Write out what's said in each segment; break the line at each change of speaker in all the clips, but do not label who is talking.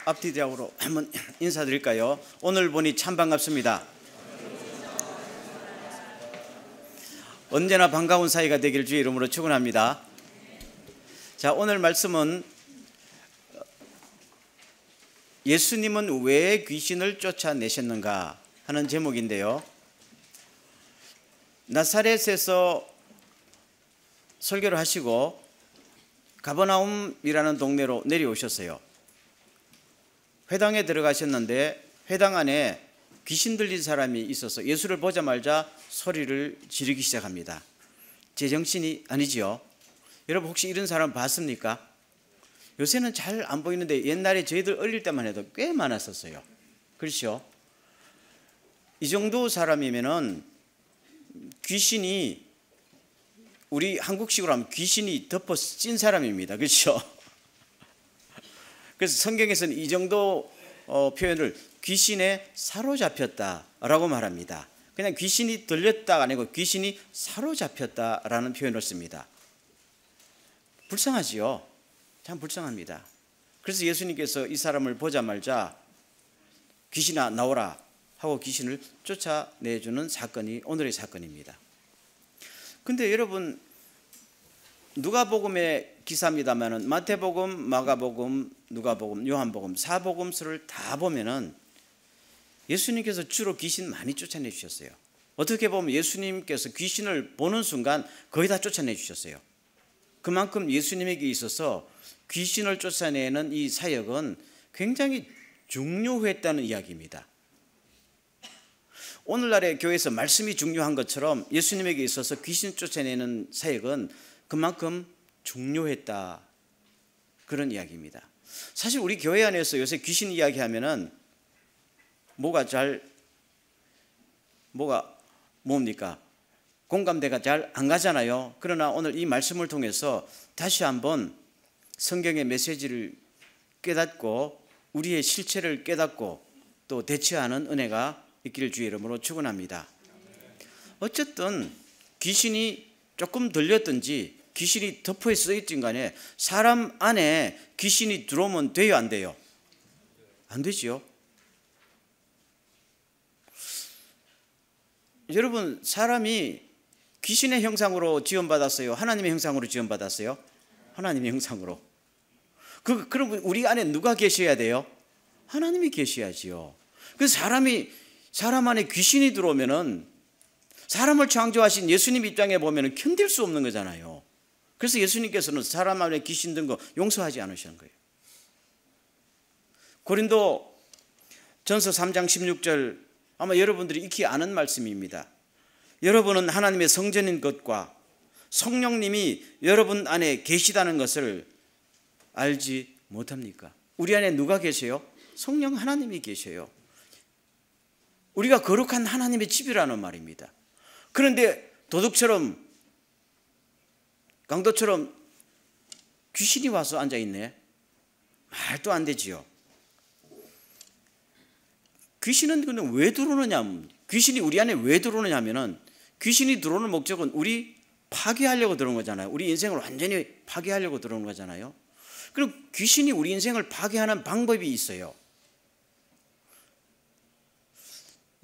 앞뒤 대학으로 한번 인사드릴까요? 오늘 보니 참 반갑습니다. 언제나 반가운 사이가 되길 주의 이름으로 축원합니다. 자, 오늘 말씀은 예수님은 왜 귀신을 쫓아내셨는가 하는 제목인데요. 나사렛에서 설교를 하시고 가버나움이라는 동네로 내려오셨어요. 회당에 들어가셨는데 회당 안에 귀신 들린 사람이 있어서 예수를 보자마자 소리를 지르기 시작합니다. 제정신이 아니지요. 여러분 혹시 이런 사람 봤습니까? 요새는 잘 안 보이는데 옛날에 저희들 어릴 때만 해도 꽤 많았었어요. 그렇죠? 이 정도 사람이면은 귀신이, 우리 한국식으로 하면 귀신이 덮어 찐 사람입니다. 그렇죠? 그래서 성경에서는 이 정도 표현을 귀신에 사로잡혔다라고 말합니다. 그냥 귀신이 들렸다가 아니고 귀신이 사로잡혔다라는 표현을 씁니다. 불쌍하지요? 참 불쌍합니다. 그래서 예수님께서 이 사람을 보자마자 귀신아 나오라 하고 귀신을 쫓아내주는 사건이 오늘의 사건입니다. 근데 여러분, 누가복음의 기사입니다만은 마태복음, 마가복음, 누가복음, 요한복음 4복음서를 다 보면은 예수님께서 주로 귀신 많이 쫓아내 주셨어요. 어떻게 보면 예수님께서 귀신을 보는 순간 거의 다 쫓아내 주셨어요. 그만큼 예수님에게 있어서 귀신을 쫓아내는 이 사역은 굉장히 중요했다는 이야기입니다. 오늘날의 교회에서 말씀이 중요한 것처럼 예수님에게 있어서 귀신 쫓아내는 사역은 그만큼 중요했다, 그런 이야기입니다. 사실 우리 교회 안에서 요새 귀신 이야기하면은 뭡니까? 공감대가 잘 안 가잖아요. 그러나 오늘 이 말씀을 통해서 다시 한번 성경의 메시지를 깨닫고 우리의 실체를 깨닫고 또 대처하는 은혜가 있기를 주의 이름으로 축원합니다. 어쨌든 귀신이 조금 들렸든지 귀신이 덮어 쓰였든 간에 사람 안에 귀신이 들어오면 돼요, 안 돼요? 안 되지요. 여러분, 사람이 귀신의 형상으로 지원받았어요? 하나님의 형상으로 지원받았어요? 하나님의 형상으로. 그럼 우리 안에 누가 계셔야 돼요? 하나님이 계셔야지요. 그래서 사람 안에 귀신이 들어오면은 사람을 창조하신 예수님 입장에 보면은 견딜 수 없는 거잖아요. 그래서 예수님께서는 사람 안에 귀신 든 거 용서하지 않으시는 거예요. 고린도 전서 3장 16절, 아마 여러분들이 익히 아는 말씀입니다. 여러분은 하나님의 성전인 것과 성령님이 여러분 안에 계시다는 것을 알지 못합니까? 우리 안에 누가 계세요? 성령 하나님이 계셔요. 우리가 거룩한 하나님의 집이라는 말입니다. 그런데 도둑처럼, 강도처럼 귀신이 와서 앉아있네. 말도 안 되지요. 귀신은 근데 왜 들어오느냐, 귀신이 우리 안에 왜 들어오느냐 하면은 귀신이 들어오는 목적은 우리 파괴하려고 들어온 거잖아요. 우리 인생을 완전히 파괴하려고 들어온 거잖아요. 그리고 귀신이 우리 인생을 파괴하는 방법이 있어요.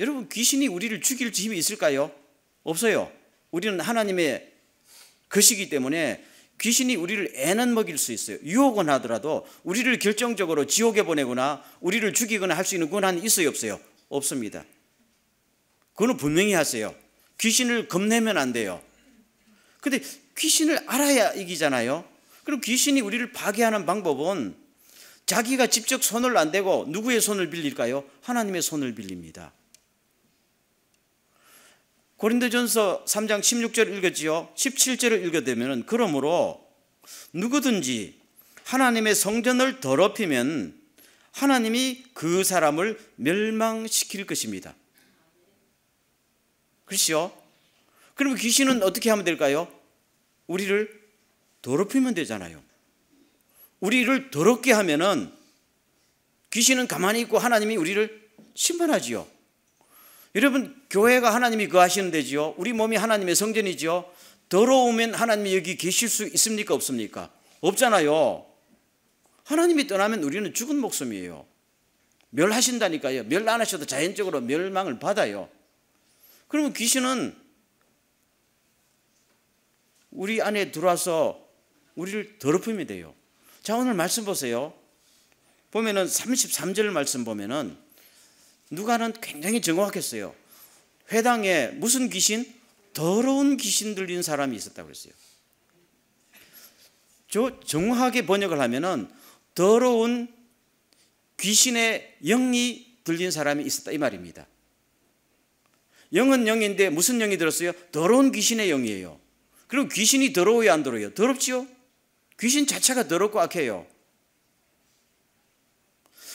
여러분, 귀신이 우리를 죽일 힘이 있을까요? 없어요. 우리는 하나님의 것이기 때문에 귀신이 우리를 애는 먹일 수 있어요. 유혹은 하더라도 우리를 결정적으로 지옥에 보내거나 우리를 죽이거나 할 수 있는 권한이 있어요, 없어요? 없습니다. 그거는 분명히 하세요. 귀신을 겁내면 안 돼요. 근데 귀신을 알아야 이기잖아요. 그럼 귀신이 우리를 파괴하는 방법은 자기가 직접 손을 안 대고 누구의 손을 빌릴까요? 하나님의 손을 빌립니다. 고린도전서 3장 16절을 읽었지요. 17절을 읽어대면 그러므로 누구든지 하나님의 성전을 더럽히면 하나님이 그 사람을 멸망시킬 것입니다. 그렇죠? 그러면 귀신은 어떻게 하면 될까요? 우리를 더럽히면 되잖아요. 우리를 더럽게 하면은 귀신은 가만히 있고 하나님이 우리를 심판하지요. 여러분, 교회가 하나님이 거하시는 데지요. 우리 몸이 하나님의 성전이지요. 더러우면 하나님이 여기 계실 수 있습니까, 없습니까? 없잖아요. 하나님이 떠나면 우리는 죽은 목숨이에요. 멸하신다니까요. 멸 안 하셔도 자연적으로 멸망을 받아요. 그러면 귀신은 우리 안에 들어와서 우리를 더럽히면 돼요. 자, 오늘 말씀 보세요. 보면은 33절 말씀 보면은 누가는 굉장히 정확했어요. 회당에 무슨 귀신? 더러운 귀신 들린 사람이 있었다고 그랬어요. 저 정확하게 번역을 하면은 더러운 귀신의 영이 들린 사람이 있었다 이 말입니다. 영은 영인데 무슨 영이 들었어요? 더러운 귀신의 영이에요. 그리고 귀신이 더러워요, 안 더러워요? 더럽지요? 귀신 자체가 더럽고 악해요.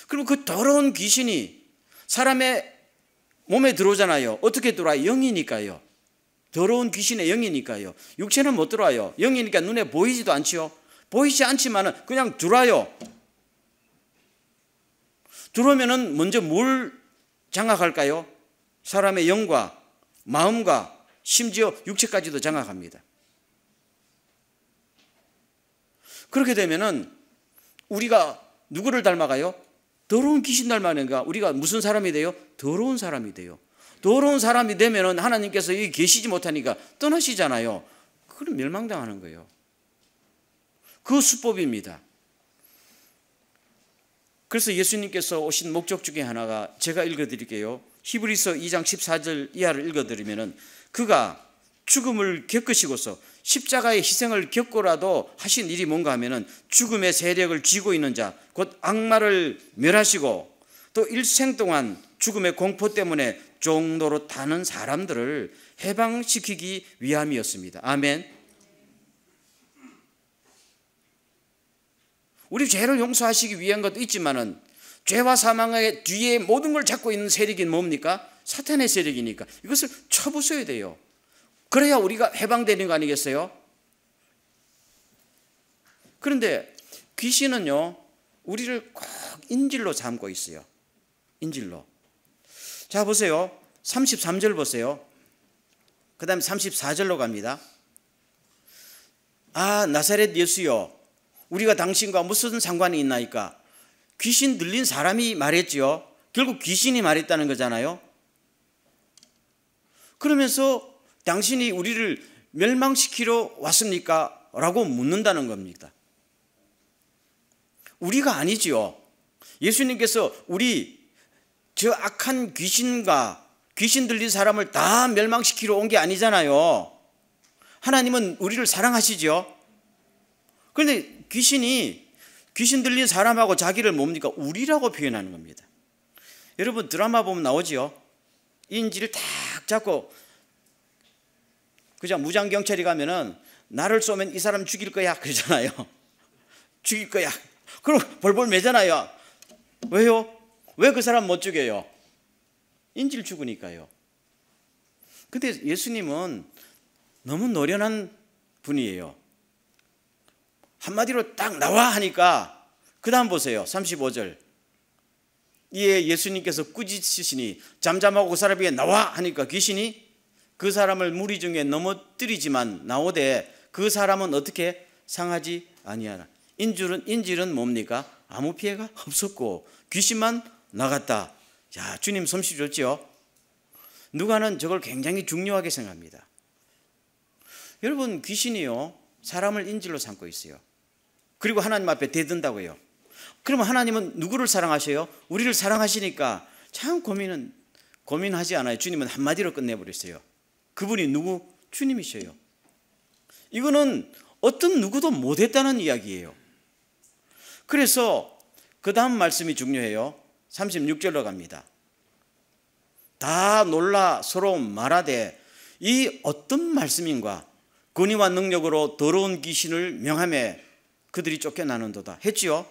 그리고 그 더러운 귀신이 사람의 몸에 들어오잖아요. 어떻게 들어와요? 영이니까요. 더러운 귀신의 영이니까요. 육체는 못 들어와요. 영이니까 눈에 보이지도 않지요. 보이지 않지만은 그냥 들어와요. 들어오면은 먼저 뭘 장악할까요? 사람의 영과 마음과 심지어 육체까지도 장악합니다. 그렇게 되면은 우리가 누구를 닮아가요? 더러운 귀신 닮아가니까 우리가 무슨 사람이 돼요? 더러운 사람이 돼요. 더러운 사람이 되면은 하나님께서 여기 계시지 못하니까 떠나시잖아요. 그럼 멸망당하는 거예요. 그 수법입니다. 그래서 예수님께서 오신 목적 중에 하나가 제가 읽어드릴게요. 히브리서 2장 14절 이하를 읽어드리면은 그가 죽음을 겪으시고서 십자가의 희생을 겪고라도 하신 일이 뭔가 하면은 죽음의 세력을 쥐고 있는 자, 곧 악마를 멸하시고 또 일생 동안 죽음의 공포 때문에 종로로 타는 사람들을 해방시키기 위함이었습니다. 아멘. 우리 죄를 용서하시기 위한 것도 있지만은 죄와 사망의 뒤에 모든 걸 잡고 있는 세력이 뭡니까? 사탄의 세력이니까 이것을 쳐부숴야 돼요. 그래야 우리가 해방되는 거 아니겠어요? 그런데 귀신은요, 우리를 꼭 인질로 삼고 있어요. 인질로. 자, 보세요. 33절 보세요. 그 다음에 34절로 갑니다. 아, 나사렛 예수여, 우리가 당신과 무슨 상관이 있나이까? 귀신 들린 사람이 말했지요. 결국 귀신이 말했다는 거잖아요. 그러면서 당신이 우리를 멸망시키러 왔습니까? 라고 묻는다는 겁니다. 우리가 아니지요. 예수님께서 우리 저 악한 귀신과 귀신 들린 사람을 다 멸망시키러 온 게 아니잖아요. 하나님은 우리를 사랑하시죠. 그런데 귀신 들린 사람하고 자기를 뭡니까? 우리라고 표현하는 겁니다. 여러분 드라마 보면 나오지요. 인질을 탁 잡고 그냥 무장경찰이 가면은 나를 쏘면 이 사람 죽일 거야 그러잖아요. 죽일 거야. 그럼 벌벌 매잖아요. 왜요? 왜 그 사람 못 죽여요? 인질 죽으니까요. 근데 예수님은 너무 노련한 분이에요. 한마디로 딱 나와 하니까 그 다음 보세요. 35절. 이에 예수님께서 꾸짖으시니 잠잠하고 그 사람에게 나와 하니까 귀신이 그 사람을 무리 중에 넘어뜨리지만 나오되 그 사람은 어떻게 상하지 아니하나. 인질은 뭡니까? 아무 피해가 없었고 귀신만 나갔다. 야, 주님 솜씨 좋지요? 누가는 저걸 굉장히 중요하게 생각합니다. 여러분 귀신이요 사람을 인질로 삼고 있어요. 그리고 하나님 앞에 대든다고요. 그러면 하나님은 누구를 사랑하셔요? 우리를 사랑하시니까 참 고민하지 않아요. 주님은 한마디로 끝내버렸어요. 그분이 누구? 주님이셔요. 이거는 어떤 누구도 못했다는 이야기예요. 그래서 그 다음 말씀이 중요해요. 36절로 갑니다. 다 놀라 서로 말하되 이 어떤 말씀인가? 권위와 능력으로 더러운 귀신을 명하며 그들이 쫓겨나는도다 했지요.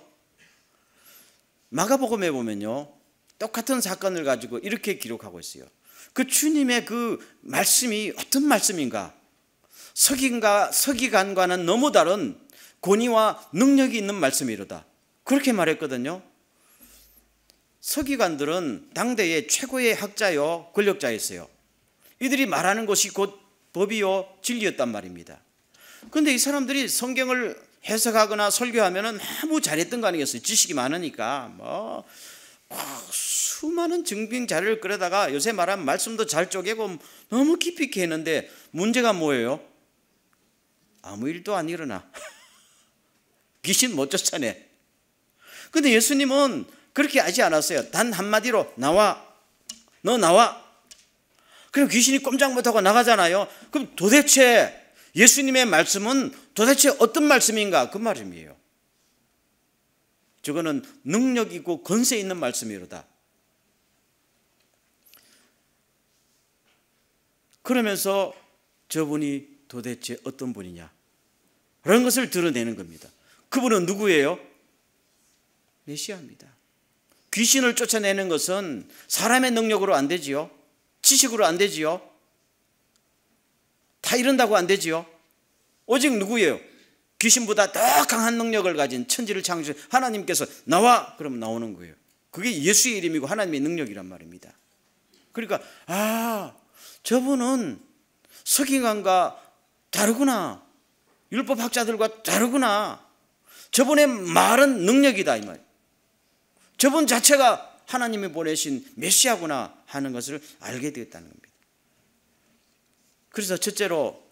마가복음에 보면요 똑같은 사건을 가지고 이렇게 기록하고 있어요. 그 주님의 그 말씀이 어떤 말씀인가? 서기관과는 너무 다른 권위와 능력이 있는 말씀이로다. 그렇게 말했거든요. 서기관들은 당대의 최고의 학자요 권력자였어요. 이들이 말하는 것이 곧 법이요 진리였단 말입니다. 그런데 이 사람들이 성경을 해석하거나 설교하면 너무 잘했던 거 아니겠어요? 지식이 많으니까 수많은 증빙 자료를 끌어다가 요새 말하면 말씀도 잘 쪼개고 너무 깊이 있게 했는데 문제가 뭐예요? 아무 일도 안 일어나. 귀신 못 쫓아내. 근데 예수님은 그렇게 하지 않았어요. 단 한마디로 나와. 너 나와. 그럼 귀신이 꼼짝 못하고 나가잖아요. 그럼 도대체 예수님의 말씀은 도대체 어떤 말씀인가? 그 말씀이에요. 저거는 능력 있고 권세 있는 말씀이로다. 그러면서 저분이 도대체 어떤 분이냐? 그런 것을 드러내는 겁니다. 그분은 누구예요? 메시아입니다. 귀신을 쫓아내는 것은 사람의 능력으로 안 되지요. 지식으로 안 되지요. 다 이런다고 안 되지요. 오직 누구예요? 귀신보다 더 강한 능력을 가진 천지를 창조해 하나님께서 나와 그러면 나오는 거예요. 그게 예수의 이름이고 하나님의 능력이란 말입니다. 그러니까 저분은 서기관과 다르구나. 율법학자들과 다르구나. 저분의 말은 능력이다 이 말. 저분 자체가 하나님이 보내신 메시아구나 하는 것을 알게 되었다는 겁니다. 그래서 첫째로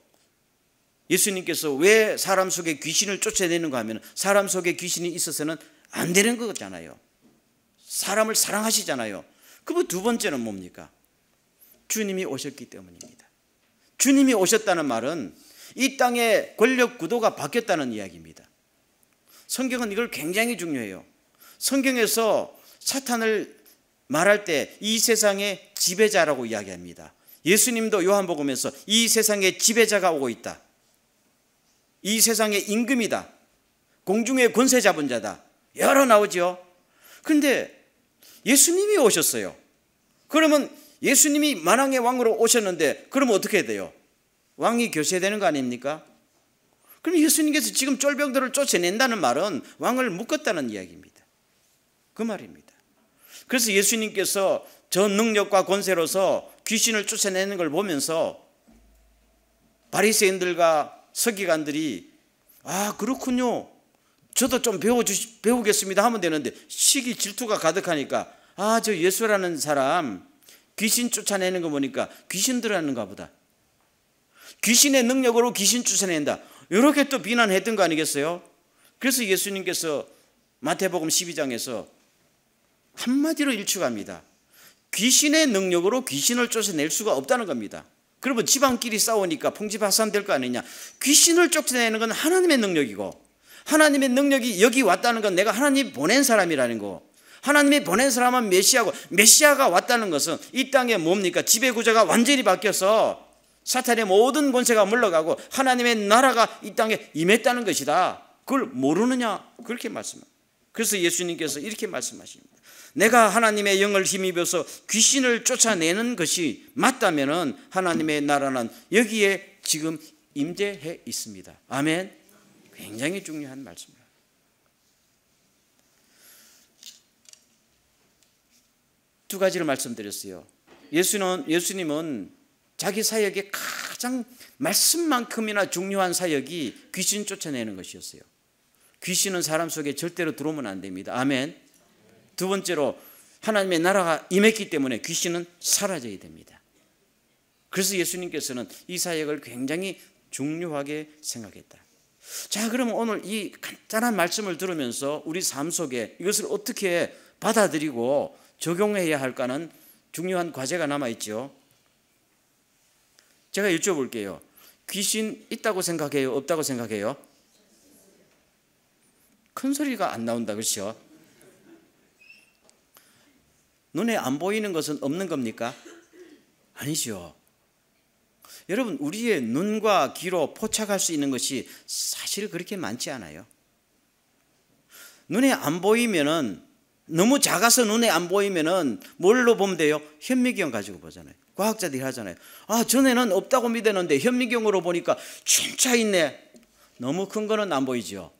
예수님께서 왜 사람 속에 귀신을 쫓아내는가 하면 사람 속에 귀신이 있어서는 안 되는 거잖아요. 사람을 사랑하시잖아요. 그리고 두 번째는 뭡니까? 주님이 오셨기 때문입니다. 주님이 오셨다는 말은 이 땅의 권력 구도가 바뀌었다는 이야기입니다. 성경은 이걸 굉장히 중요해요. 성경에서 사탄을 말할 때 이 세상의 지배자라고 이야기합니다. 예수님도 요한복음에서 이 세상의 지배자가 오고 있다. 이 세상의 임금이다. 공중의 권세 잡은 자다. 여러 나오죠. 그런데 예수님이 오셨어요. 그러면 예수님이 만왕의 왕으로 오셨는데 그러면 어떻게 돼요? 왕이 교체되는 거 아닙니까? 그럼 예수님께서 지금 쫄병들을 쫓아낸다는 말은 왕을 묶었다는 이야기입니다. 그 말입니다. 그래서 예수님께서 저 능력과 권세로서 귀신을 쫓아내는 걸 보면서 바리새인들과 서기관들이 그렇군요. 저도 좀 배우겠습니다 하면 되는데 시기 질투가 가득하니까 저 예수라는 사람 귀신 쫓아내는 거 보니까 귀신 들어가는가 보다. 귀신의 능력으로 귀신 쫓아낸다. 이렇게 또 비난했던 거 아니겠어요? 그래서 예수님께서 마태복음 12장에서 한마디로 일축합니다. 귀신의 능력으로 귀신을 쫓아낼 수가 없다는 겁니다. 그러면 집안끼리 싸우니까 풍지박산 될 거 아니냐. 귀신을 쫓아내는 건 하나님의 능력이고 하나님의 능력이 여기 왔다는 건 내가 하나님이 보낸 사람이라는 거. 하나님이 보낸 사람은 메시아고 메시아가 왔다는 것은 이 땅에 뭡니까? 지배구조가 완전히 바뀌어서 사탄의 모든 권세가 물러가고 하나님의 나라가 이 땅에 임했다는 것이다. 그걸 모르느냐? 그렇게 말씀합니다. 그래서 예수님께서 이렇게 말씀하십니다. 내가 하나님의 영을 힘입어서 귀신을 쫓아내는 것이 맞다면 하나님의 나라는 여기에 지금 임재해 있습니다. 아멘. 굉장히 중요한 말씀입니다. 두 가지를 말씀드렸어요. 예수님은 자기 사역의 가장 말씀만큼이나 중요한 사역이 귀신 쫓아내는 것이었어요. 귀신은 사람 속에 절대로 들어오면 안 됩니다. 아멘. 두 번째로 하나님의 나라가 임했기 때문에 귀신은 사라져야 됩니다. 그래서 예수님께서는 이 사역을 굉장히 중요하게 생각했다. 자, 그러면 오늘 이 간단한 말씀을 들으면서 우리 삶 속에 이것을 어떻게 받아들이고 적용해야 할까는 중요한 과제가 남아있죠. 제가 여쭤볼게요. 귀신 있다고 생각해요? 없다고 생각해요? 큰 소리가 안 나온다, 그렇죠? 눈에 안 보이는 것은 없는 겁니까? 아니죠. 여러분, 우리의 눈과 귀로 포착할 수 있는 것이 사실 그렇게 많지 않아요. 눈에 안 보이면은, 너무 작아서 눈에 안 보이면은 뭘로 보면 돼요? 현미경 가지고 보잖아요. 과학자들이 하잖아요. 전에는 없다고 믿었는데 현미경으로 보니까 진짜 있네. 너무 큰 거는 안 보이죠.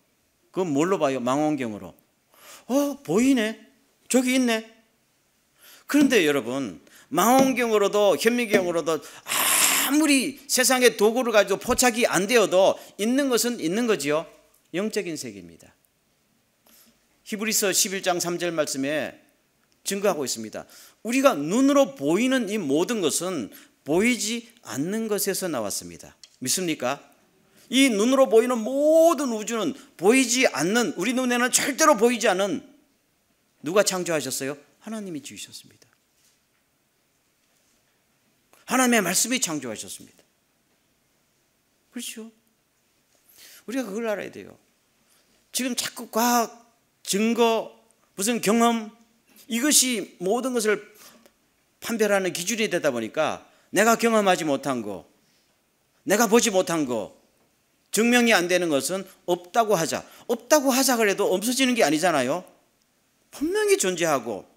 그건 뭘로 봐요? 망원경으로. 보이네. 저기 있네. 그런데 여러분, 망원경으로도 현미경으로도 아무리 세상의 도구를 가지고 포착이 안 되어도 있는 것은 있는 거지요. 영적인 세계입니다. 히브리서 11장 3절 말씀에 증거하고 있습니다. 우리가 눈으로 보이는 이 모든 것은 보이지 않는 것에서 나왔습니다. 믿습니까? 이 눈으로 보이는 모든 우주는 보이지 않는, 우리 눈에는 절대로 보이지 않는, 누가 창조하셨어요? 하나님이 지으셨습니다. 하나님의 말씀이 창조하셨습니다. 그렇죠? 우리가 그걸 알아야 돼요. 지금 자꾸 과학, 증거, 무슨 경험, 이것이 모든 것을 판별하는 기준이 되다 보니까 내가 경험하지 못한 거, 내가 보지 못한 거, 증명이 안 되는 것은 없다고 하자. 없다고 하자 그래도 없어지는 게 아니잖아요. 분명히 존재하고,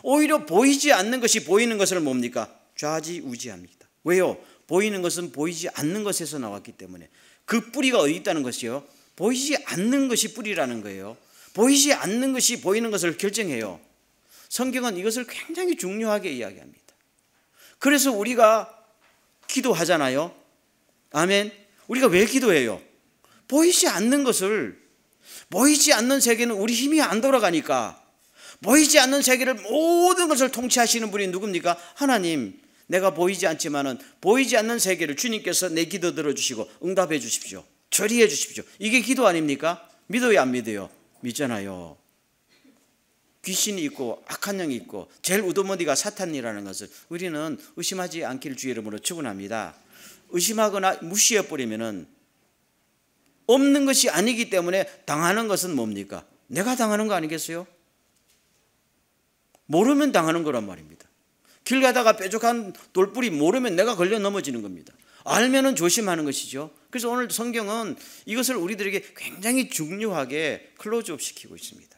오히려 보이지 않는 것이 보이는 것을 뭡니까? 좌지우지합니다. 왜요? 보이는 것은 보이지 않는 것에서 나왔기 때문에. 그 뿌리가 어디 있다는 것이요? 보이지 않는 것이 뿌리라는 거예요. 보이지 않는 것이 보이는 것을 결정해요. 성경은 이것을 굉장히 중요하게 이야기합니다. 그래서 우리가 기도하잖아요. 아멘. 우리가 왜 기도해요? 보이지 않는 것을, 보이지 않는 세계는 우리 힘이 안 돌아가니까, 보이지 않는 세계를 모든 것을 통치하시는 분이 누굽니까? 하나님. 내가 보이지 않지만은 보이지 않는 세계를 주님께서 내 기도 들어주시고 응답해 주십시오. 처리해 주십시오. 이게 기도 아닙니까? 믿어요, 안 믿어요? 믿잖아요. 귀신이 있고 악한 영이 있고 제일 우두머리가 사탄이라는 것을 우리는 의심하지 않기를 주의 이름으로 축원합니다. 의심하거나 무시해버리면은 없는 것이 아니기 때문에 당하는 것은 뭡니까? 내가 당하는 거 아니겠어요? 모르면 당하는 거란 말입니다. 길 가다가 뾰족한 돌뿌리 모르면 내가 걸려 넘어지는 겁니다. 알면은 조심하는 것이죠. 그래서 오늘 성경은 이것을 우리들에게 굉장히 중요하게 클로즈업 시키고 있습니다.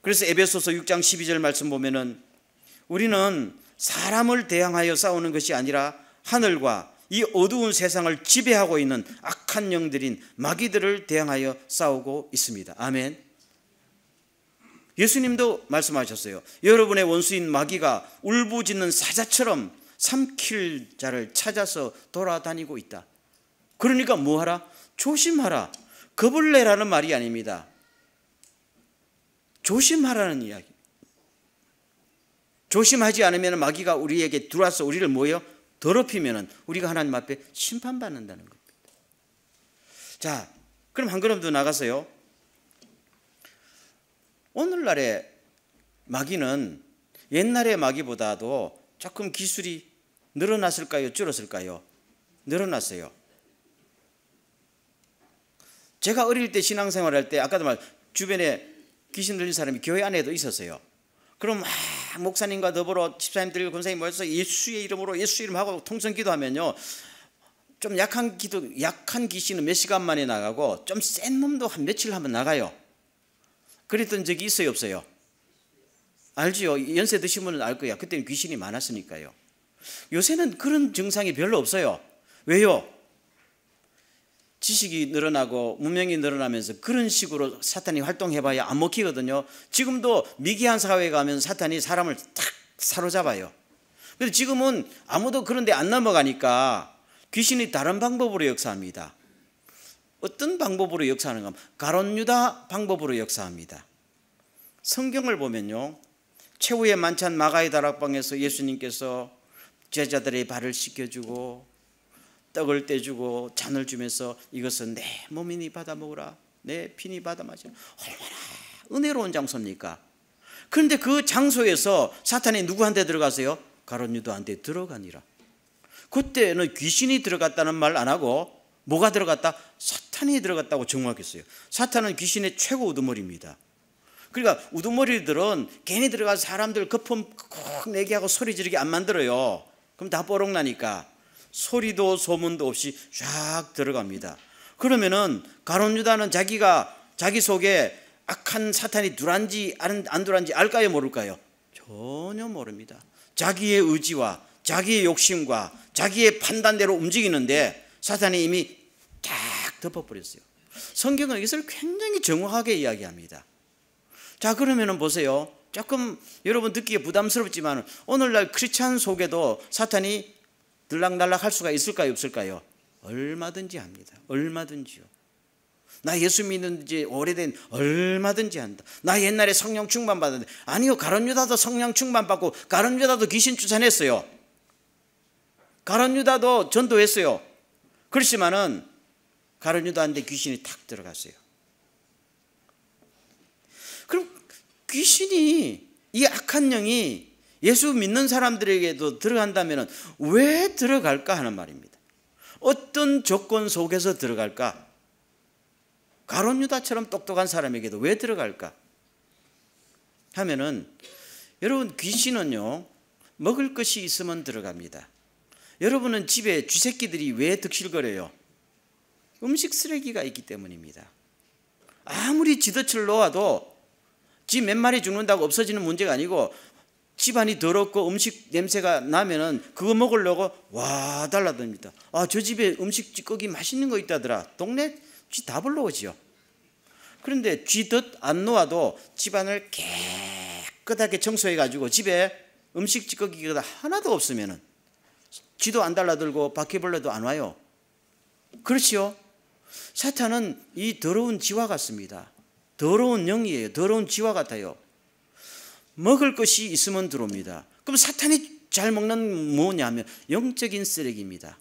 그래서 에베소서 6장 12절 말씀 보면은 우리는 사람을 대항하여 싸우는 것이 아니라 하늘과 이 어두운 세상을 지배하고 있는 악한 영들인 마귀들을 대항하여 싸우고 있습니다. 아멘. 예수님도 말씀하셨어요. 여러분의 원수인 마귀가 울부짖는 사자처럼 삼킬 자를 찾아서 돌아다니고 있다. 그러니까 뭐하라? 조심하라. 겁을 내라는 말이 아닙니다. 조심하라는 이야기. 조심하지 않으면 마귀가 우리에게 들어와서 우리를 뭐예요? 더럽히면 우리가 하나님 앞에 심판받는다는 겁니다. 자, 그럼 한 걸음 더 나가서요. 오늘날의 마귀는 옛날의 마귀보다도 조금 기술이 늘어났을까요? 줄었을까요? 늘어났어요. 제가 어릴 때 신앙생활할 때 아까도 말 주변에 귀신 들린 사람이 교회 안에도 있었어요. 그럼 목사님과 더불어 집사님들 권사님 모여서 예수의 이름으로 예수 이름 하고 통성 기도하면요, 좀 약한 귀신은 몇 시간 만에 나가고 좀 센 놈도 한 며칠 하면 나가요. 그랬던 적이 있어요, 없어요? 알지요? 연세 드신 분은 알 거야. 그때는 귀신이 많았으니까요. 요새는 그런 증상이 별로 없어요. 왜요? 지식이 늘어나고 문명이 늘어나면서 그런 식으로 사탄이 활동해봐야 안 먹히거든요. 지금도 미개한 사회에 가면 사탄이 사람을 탁 사로잡아요. 근데 지금은 아무도 그런 데 안 넘어가니까 귀신이 다른 방법으로 역사합니다. 어떤 방법으로 역사하는가 하면 가룟유다 방법으로 역사합니다. 성경을 보면요, 최후의 만찬 마가의 다락방에서 예수님께서 제자들의 발을 씻겨주고 떡을 떼주고 잔을 주면서 이것은 내 몸이니 받아 먹으라, 내 피니 받아 마시라. 얼마나 은혜로운 장소입니까? 그런데 그 장소에서 사탄이 누구한테 들어가세요? 가룟유다한테 들어가니라. 그때는 귀신이 들어갔다는 말 안 하고 뭐가 들어갔다? 사탄이 들어갔다고 정확했어요. 사탄은 귀신의 최고 우두머리입니다. 그러니까 우두머리들은 괜히 들어가서 사람들 거품 콕 내게 하고 소리 지르게 안 만들어요. 그럼 다 뽀록 나니까 소리도 소문도 없이 쫙 들어갑니다. 그러면은 가룟유다는 자기 속에 악한 사탄이 들어간지 안 들어간지 알까요, 모를까요? 전혀 모릅니다. 자기의 의지와 자기의 욕심과 자기의 판단대로 움직이는데 사탄이 이미 딱 덮어버렸어요. 성경은 이것을 굉장히 정확하게 이야기합니다. 자, 그러면은 보세요. 조금 여러분 듣기에 부담스럽지만 오늘날 크리스찬 속에도 사탄이 들락날락 할 수가 있을까요, 없을까요? 얼마든지 합니다. 얼마든지요. 나 예수 믿는 지 오래된 얼마든지 한다. 나 옛날에 성령 충만 받았는데. 아니요, 가룟 유다도 성령 충만 받고 가룟 유다도 귀신 쫓아냈어요. 가룟 유다도 전도했어요. 그렇지만은 가룟 유다한테 귀신이 탁 들어갔어요. 그럼 귀신이, 이 악한 영이 예수 믿는 사람들에게도 들어간다면 왜 들어갈까 하는 말입니다. 어떤 조건 속에서 들어갈까? 가룟 유다처럼 똑똑한 사람에게도 왜 들어갈까? 하면은, 여러분, 귀신은요, 먹을 것이 있으면 들어갑니다. 여러분은 집에 쥐새끼들이 왜 득실거려요? 음식 쓰레기가 있기 때문입니다. 아무리 쥐덫을 놓아도 쥐 몇 마리 죽는다고 없어지는 문제가 아니고, 집안이 더럽고 음식 냄새가 나면은 그거 먹으려고 와 달라듭니다. 아, 저 집에 음식 찌꺼기 맛있는 거 있다더라. 동네 쥐 다 불러오지요. 그런데 쥐덫 안 놓아도 집안을 깨끗하게 청소해 가지고 집에 음식 찌꺼기가 하나도 없으면은 쥐도 안 달라들고 바퀴벌레도 안 와요. 그렇지요? 사탄은 이 더러운 쥐와 같습니다. 더러운 영이에요. 더러운 쥐와 같아요. 먹을 것이 있으면 들어옵니다. 그럼 사탄이 잘 먹는 뭐냐면 영적인 쓰레기입니다.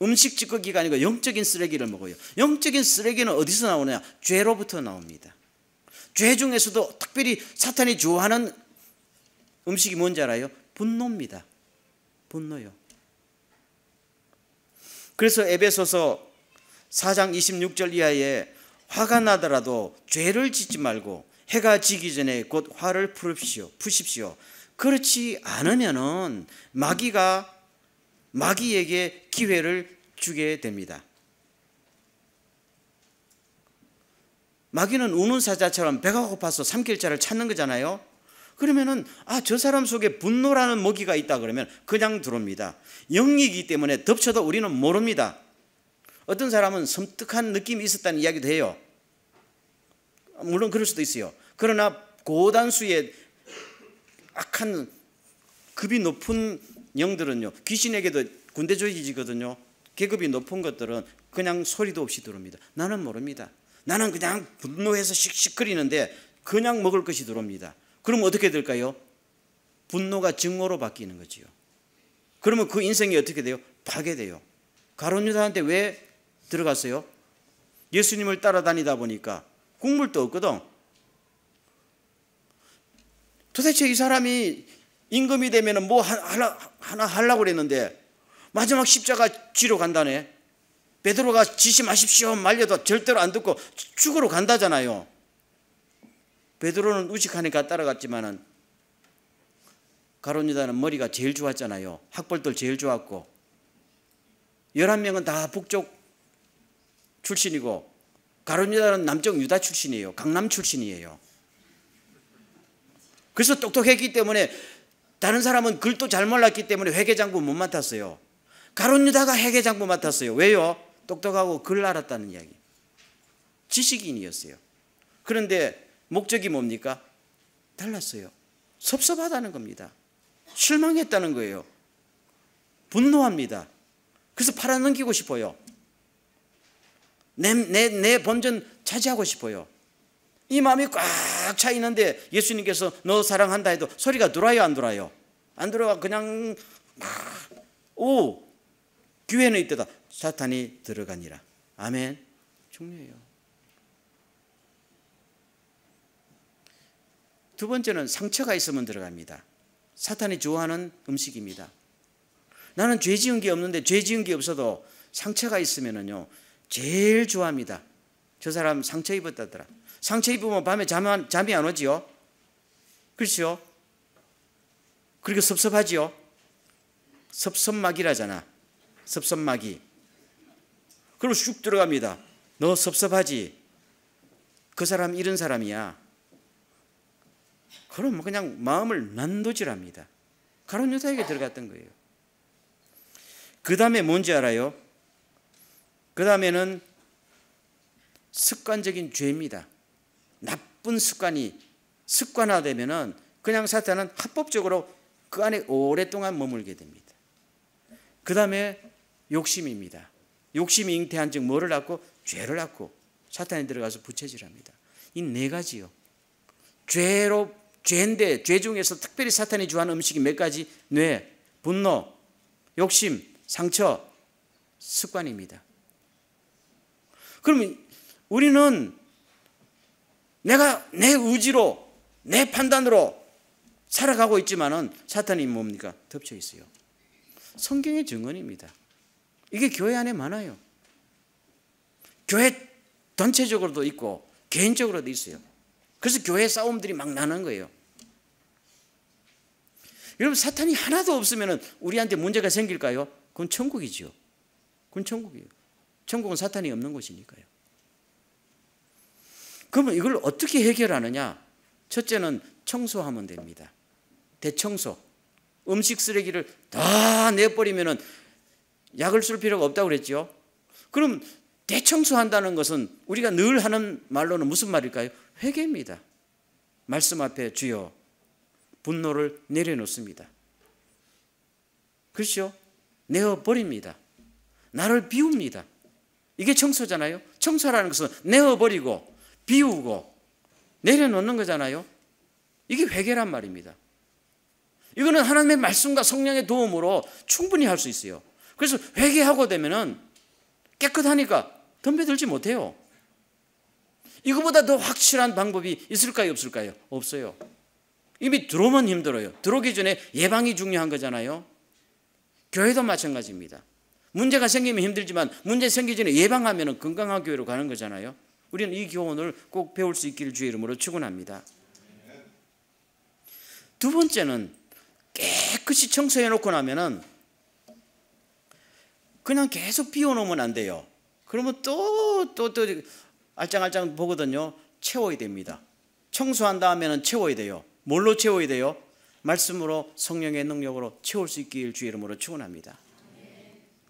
음식 찌꺼기가 아니고 영적인 쓰레기를 먹어요. 영적인 쓰레기는 어디서 나오냐? 죄로부터 나옵니다. 죄 중에서도 특별히 사탄이 좋아하는 음식이 뭔지 알아요? 분노입니다. 분노요. 그래서 에베소서 4장 26절 이하에 화가 나더라도 죄를 짓지 말고 해가 지기 전에 곧 화를 푸십시오. 그렇지 않으면은 마귀에게 기회를 주게 됩니다. 마귀는 우는 사자처럼 배가 고파서 삼킬 자를 찾는 거잖아요. 그러면은 저 사람 속에 분노라는 먹이가 있다 그러면 그냥 들어옵니다. 영이기 때문에 덮쳐도 우리는 모릅니다. 어떤 사람은 섬뜩한 느낌이 있었다는 이야기도 해요. 물론 그럴 수도 있어요. 그러나 고단수의 악한 급이 높은 영들은요, 귀신에게도 군대 조직이거든요. 계급이 높은 것들은 그냥 소리도 없이 들어옵니다. 나는 모릅니다. 나는 그냥 분노해서 씩씩거리는데 그냥 먹을 것이 들어옵니다. 그럼 어떻게 될까요? 분노가 증오로 바뀌는 거지요. 그러면 그 인생이 어떻게 돼요? 파괴돼요. 가룟 유다한테 왜 들어갔어요? 예수님을 따라다니다 보니까 국물도 없거든. 도대체 이 사람이 임금이 되면 뭐 하나 하려고 그랬는데 마지막 십자가 지러 간다네. 베드로가 지시마십시오 말려도 절대로 안 듣고 죽으러 간다잖아요. 베드로는 우직하니까 따라갔지만은 가룟 유다는 머리가 제일 좋았잖아요. 학벌도 제일 좋았고 11명은 다 북쪽 출신이고 가룟 유다는 남쪽 유다 출신이에요. 강남 출신이에요. 그래서 똑똑했기 때문에 다른 사람은 글도 잘 몰랐기 때문에 회계장부 못 맡았어요. 가룟 유다가 회계장부 맡았어요. 왜요? 똑똑하고 글 알았다는 이야기. 지식인이었어요. 그런데 목적이 뭡니까? 달랐어요. 섭섭하다는 겁니다. 실망했다는 거예요. 분노합니다. 그래서 팔아넘기고 싶어요. 내 본전 차지하고 싶어요. 이 마음이 꽉 차 있는데 예수님께서 너 사랑한다 해도 소리가 들어와요, 안 들어와요? 안 들어와. 그냥 기회는 이때다. 사탄이 들어가니라. 아멘. 중요해요. 두 번째는 상처가 있으면 들어갑니다. 사탄이 좋아하는 음식입니다. 나는 죄 지은 게 없는데 죄 지은 게 없어도 상처가 있으면은요 제일 좋아합니다. 저 사람 상처 입었다더라. 상처 입으면 밤에 잠이 안 오지요. 그렇죠? 그리고 섭섭하지요. 섭섭마귀라잖아. 섭섭마귀. 그리고 쑥 들어갑니다. 너 섭섭하지? 그 사람 이런 사람이야. 그럼 그냥 마음을 난도질합니다. 가룟 유다에게 들어갔던 거예요. 그 다음에 뭔지 알아요? 그 다음에는 습관적인 죄입니다. 나쁜 습관이 습관화되면은 그냥 사탄은 합법적으로 그 안에 오랫동안 머물게 됩니다. 그 다음에 욕심입니다. 욕심이 잉태한 즉 뭐를 낳고? 죄를 낳고 사탄이 들어가서 부채질합니다. 이 네 가지요. 죄인데 죄 중에서 특별히 사탄이 좋아하는 음식이 몇 가지? 뇌, 분노, 욕심, 상처, 습관입니다. 그러면 우리는 내가 내 의지로 내 판단으로 살아가고 있지만은 사탄이 뭡니까? 덮쳐 있어요. 성경의 증언입니다. 이게 교회 안에 많아요. 교회 전체적으로도 있고 개인적으로도 있어요. 그래서 교회 싸움들이 막 나는 거예요. 여러분, 사탄이 하나도 없으면 우리한테 문제가 생길까요? 그건 천국이죠. 그건 천국이에요. 천국은 사탄이 없는 곳이니까요. 그러면 이걸 어떻게 해결하느냐? 첫째는 청소하면 됩니다. 대청소. 음식 쓰레기를 다 내버리면 약을 쓸 필요가 없다고 그랬죠. 그럼 대청소한다는 것은 우리가 늘 하는 말로는 무슨 말일까요? 회개입니다. 말씀 앞에 주여 분노를 내려놓습니다. 그렇죠? 내어버립니다. 나를 비웁니다. 이게 청소잖아요. 청소라는 것은 내어버리고 비우고 내려놓는 거잖아요. 이게 회개란 말입니다. 이거는 하나님의 말씀과 성령의 도움으로 충분히 할 수 있어요. 그래서 회개하고 되면은 깨끗하니까 덤벼들지 못해요. 이거보다 더 확실한 방법이 있을까요? 없을까요? 없어요. 이미 들어오면 힘들어요. 들어오기 전에 예방이 중요한 거잖아요. 교회도 마찬가지입니다. 문제가 생기면 힘들지만 문제 생기기 전에 예방하면 건강한 교회로 가는 거잖아요. 우리는 이 교훈을 꼭 배울 수 있기를 주의 이름으로 축원합니다. 두 번째는 깨끗이 청소해 놓고 나면은 그냥 계속 비워놓으면 안 돼요. 그러면 또 알짱알짱 보거든요. 채워야 됩니다. 청소한 다음에는 채워야 돼요. 뭘로 채워야 돼요? 말씀으로, 성령의 능력으로 채울 수 있길 주의 이름으로 축원합니다.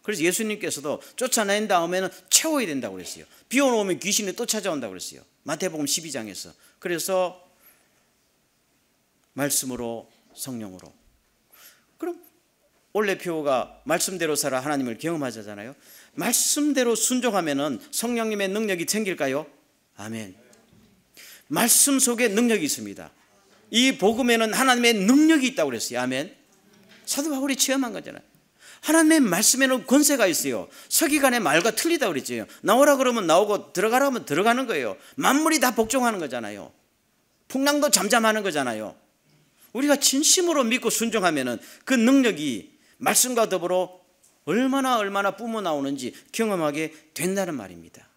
그래서 예수님께서도 쫓아낸 다음에는 채워야 된다고 그랬어요. 비워놓으면 귀신이 또 찾아온다고 그랬어요. 마태복음 12장에서. 그래서 말씀으로, 성령으로. 그럼 올레표가 말씀대로 살아 하나님을 경험하잖아요. 말씀대로 순종하면은 성령님의 능력이 생길까요? 아멘. 말씀 속에 능력이 있습니다. 이 복음에는 하나님의 능력이 있다고 그랬어요. 아멘. 사도 바울이 체험한 거잖아요. 하나님의 말씀에는 권세가 있어요. 서기관의 말과 틀리다고 그랬죠. 나오라 그러면 나오고 들어가라 하면 들어가는 거예요. 만물이 다 복종하는 거잖아요. 풍랑도 잠잠하는 거잖아요. 우리가 진심으로 믿고 순종하면은 그 능력이 말씀과 더불어 얼마나 뿜어 나오는지 경험하게 된다는 말입니다.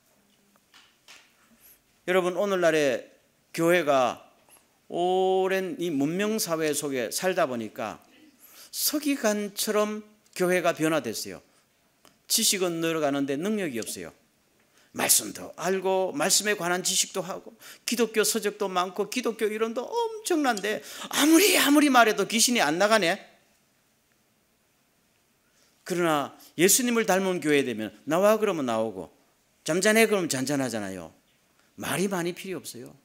여러분, 오늘날의 교회가 오랜 이 문명사회 속에 살다 보니까 서기관처럼 교회가 변화됐어요. 지식은 늘어가는데 능력이 없어요. 말씀도 알고 말씀에 관한 지식도 하고 기독교 서적도 많고 기독교 이론도 엄청난데 아무리 말해도 귀신이 안 나가네. 그러나 예수님을 닮은 교회 되면 나와 그러면 나오고 잠잠해 그러면 잔잔하잖아요. 말이 많이 필요 없어요.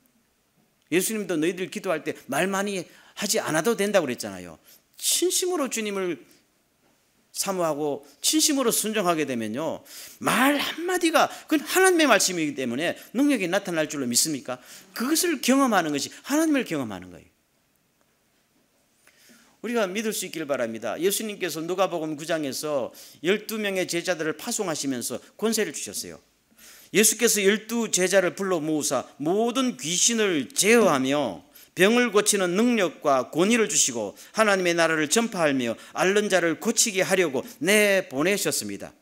예수님도 너희들 기도할 때 말 많이 하지 않아도 된다고 그랬잖아요. 진심으로 주님을 사모하고 진심으로 순종하게 되면요, 말 한마디가 그건 하나님의 말씀이기 때문에 능력이 나타날 줄로 믿습니까? 그것을 경험하는 것이 하나님을 경험하는 거예요. 우리가 믿을 수 있기를 바랍니다. 예수님께서 누가복음 9장에서 12명의 제자들을 파송하시면서 권세를 주셨어요. 예수께서 12제자를 불러 모으사 모든 귀신을 제어하며 병을 고치는 능력과 권위를 주시고 하나님의 나라를 전파하며 앓는 자를 고치게 하려고 내보내셨습니다.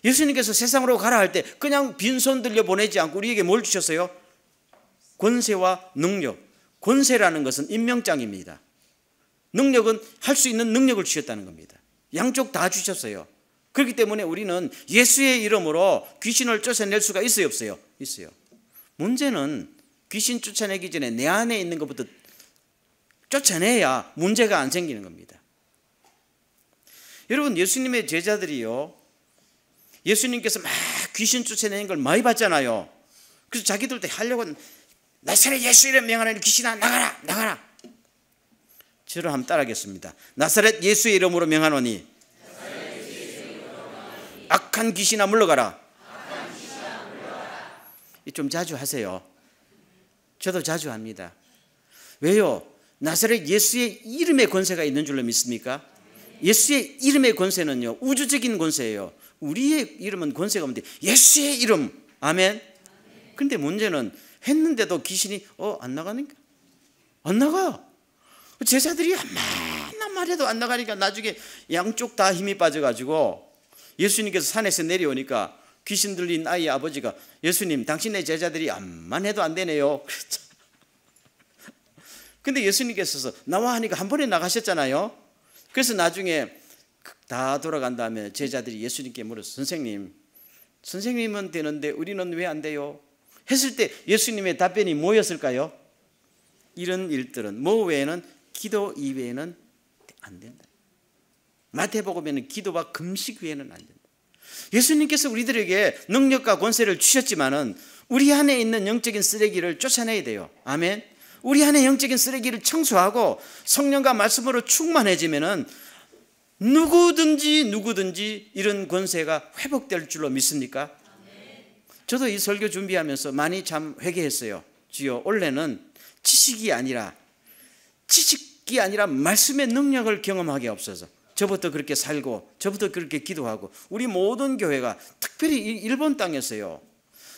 예수님께서 세상으로 가라 할 때 그냥 빈손 들려 보내지 않고 우리에게 뭘 주셨어요? 권세와 능력. 권세라는 것은 임명장입니다. 능력은 할 수 있는 능력을 주셨다는 겁니다. 양쪽 다 주셨어요. 그렇기 때문에 우리는 예수의 이름으로 귀신을 쫓아낼 수가 있어요, 없어요? 있어요. 문제는 귀신 쫓아내기 전에 내 안에 있는 것부터 쫓아내야 문제가 안 생기는 겁니다. 여러분, 예수님의 제자들이요, 예수님께서 막 귀신 쫓아내는 걸 많이 봤잖아요. 그래서 자기들도 하려고 나사렛 예수 이름 명하는 귀신아 나가라. 저를 한번 따라하겠습니다. 나사렛 예수의 이름으로 명하노니 악한 귀신아 물러가라. 좀 자주 하세요. 저도 자주 합니다. 왜요? 나사렛 예수의 이름의 권세가 있는 줄로 믿습니까? 예수의 이름의 권세는요, 우주적인 권세예요. 우리의 이름은 권세가 없는데 예수의 이름, 아멘. 근데 문제는 했는데도 귀신이 안 나가니까 안 나가. 제자들이 한만 말해도 안 나가니까 나중에 양쪽 다 힘이 빠져가지고 예수님께서 산에서 내려오니까 귀신 들린 아이의 아버지가 예수님, 당신의 제자들이 암만 해도 안 되네요. 그랬죠. 근데 예수님께서 나와 하니까 한 번에 나가셨잖아요. 그래서 나중에 다 돌아간 다음에 제자들이 예수님께 물었어요. 선생님은 되는데 우리는 왜 안 돼요? 했을 때 예수님의 답변이 뭐였을까요? 이런 일들은 뭐 외에는, 기도 이외에는 안 된다. 마태복음에는 기도와 금식 외에는 안 된다. 예수님께서 우리들에게 능력과 권세를 주셨지만은 우리 안에 있는 영적인 쓰레기를 쫓아내야 돼요. 아멘. 우리 안에 영적인 쓰레기를 청소하고 성령과 말씀으로 충만해지면은 누구든지 이런 권세가 회복될 줄로 믿습니까? 저도 이 설교 준비하면서 많이 참 회개했어요. 주여, 올해는 지식이 아니라 말씀의 능력을 경험하게 없어서 저부터 그렇게 살고 저부터 그렇게 기도하고 우리 모든 교회가 특별히 일본 땅에서요,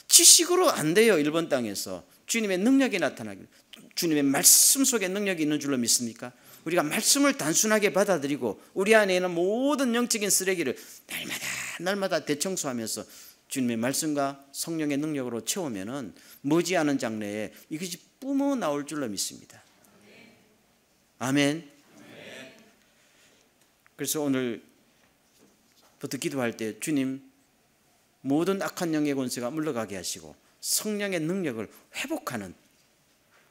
지식으로 안 돼요. 일본 땅에서 주님의 능력이 나타나기, 주님의 말씀 속에 능력이 있는 줄로 믿습니까? 우리가 말씀을 단순하게 받아들이고 우리 안에 있는 모든 영적인 쓰레기를 날마다 대청소하면서 주님의 말씀과 성령의 능력으로 채우면은 머지않은 장래에 이것이 뿜어 나올 줄로 믿습니다. 아멘. 그래서 오늘부터 기도할 때 주님, 모든 악한 영의 권세가 물러가게 하시고 성령의 능력을 회복하는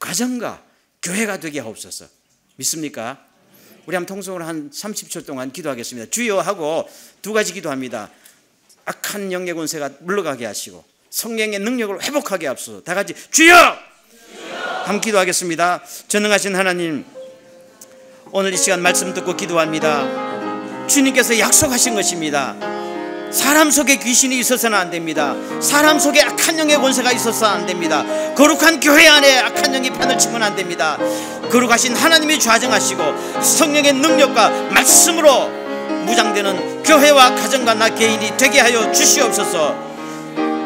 가정과 교회가 되게 하옵소서. 믿습니까? 우리 한번 통성으로 한 30초 동안 기도하겠습니다. 주여 하고 두 가지 기도합니다. 악한 영의 권세가 물러가게 하시고 성령의 능력을 회복하게 하옵소서. 다 같이 주여! 함께 기도하겠습니다. 전능하신 하나님, 오늘 이 시간 말씀 듣고 기도합니다. 주님께서 약속하신 것입니다. 사람 속에 귀신이 있어서는 안 됩니다. 사람 속에 악한 영의 권세가 있어서는 안 됩니다. 거룩한 교회 안에 악한 영이 판을 치면 안 됩니다. 거룩하신 하나님이 좌정하시고 성령의 능력과 말씀으로 무장되는 교회와 가정과 나 개인이 되게 하여 주시옵소서.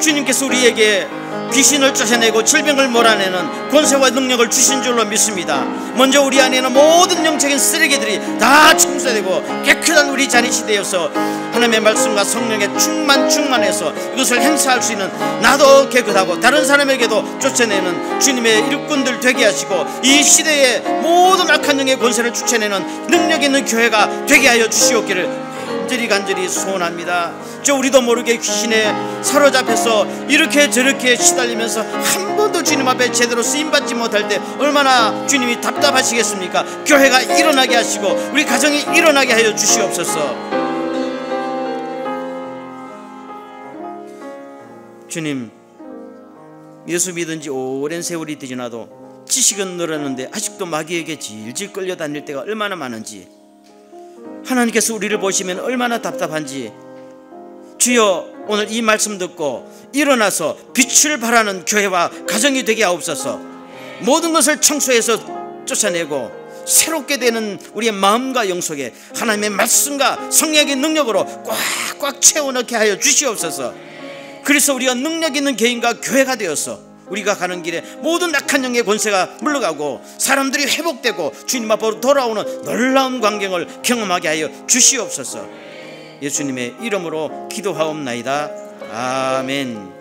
주님께서 우리에게 귀신을 쫓아내고 질병을 몰아내는 권세와 능력을 주신 줄로 믿습니다. 먼저 우리 안에는 모든 영적인 쓰레기들이 다 청소되고 깨끗한 우리 자릿이 되어서 하나님의 말씀과 성령의 충만해서 이것을 행사할 수 있는 나도 깨끗하고 다른 사람에게도 쫓아내는 주님의 일꾼들 되게 하시고 이 시대의 모든 악한 영의 권세를 쫓아내는 능력 있는 교회가 되게 하여 주시옵기를 간절히 소원합니다. 우리도 모르게 귀신에 사로잡혀서 이렇게 저렇게 시달리면서 한 번도 주님 앞에 제대로 쓰임받지 못할 때 얼마나 주님이 답답하시겠습니까? 교회가 일어나게 하시고 우리 가정이 일어나게 하여 주시옵소서. 주님, 예수 믿은 지 오랜 세월이 지나도 지식은 늘었는데 아직도 마귀에게 질질 끌려다닐 때가 얼마나 많은지, 하나님께서 우리를 보시면 얼마나 답답한지, 주여 오늘 이 말씀 듣고 일어나서 빛을 발하는 교회와 가정이 되게 하옵소서. 모든 것을 청소해서 쫓아내고 새롭게 되는 우리의 마음과 영 속에 하나님의 말씀과 성령의 능력으로 꽉꽉 채워넣게 하여 주시옵소서. 그래서 우리가 능력 있는 개인과 교회가 되어서 우리가 가는 길에 모든 악한 영의 권세가 물러가고 사람들이 회복되고 주님 앞으로 돌아오는 놀라운 광경을 경험하게 하여 주시옵소서. 예수님의 이름으로 기도하옵나이다. 아멘.